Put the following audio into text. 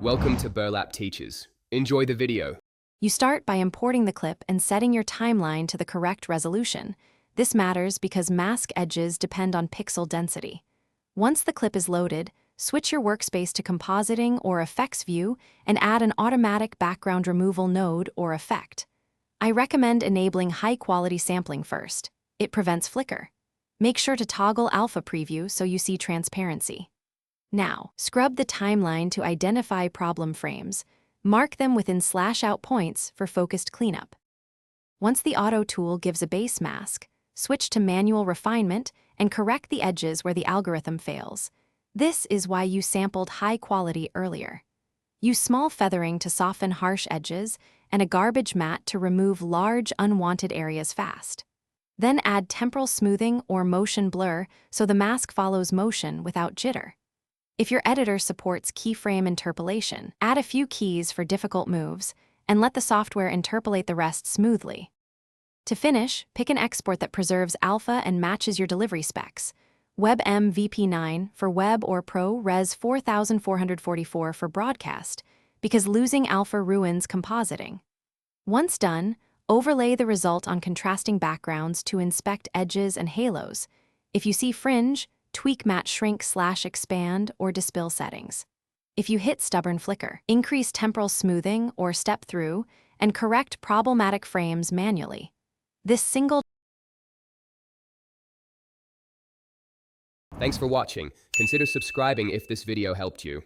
Welcome to Burlap Teachers. Enjoy the video. You start by importing the clip and setting your timeline to the correct resolution. This matters because mask edges depend on pixel density. Once the clip is loaded, switch your workspace to Compositing or Effects view and add an automatic background removal node or effect. I recommend enabling high-quality sampling first. It prevents flicker. Make sure to toggle alpha preview so you see transparency. Now, scrub the timeline to identify problem frames. Mark them within /out points for focused cleanup. Once the Auto tool gives a base mask, switch to Manual Refinement and correct the edges where the algorithm fails. This is why you sampled high quality earlier. Use small feathering to soften harsh edges and a garbage mat to remove large unwanted areas fast. Then add temporal smoothing or motion blur so the mask follows motion without jitter. If your editor supports keyframe interpolation, add a few keys for difficult moves and let the software interpolate the rest smoothly. To finish, pick an export that preserves alpha and matches your delivery specs. WebM VP9 for web or Pro Res 4444 for broadcast, because losing alpha ruins compositing. Once done, overlay the result on contrasting backgrounds to inspect edges and halos. If you see fringe, tweak matte shrink/expand or dispill settings. If you hit stubborn flicker, increase temporal smoothing or step through and correct problematic frames manually. This single Thanks for watching. Consider subscribing if this video helped you.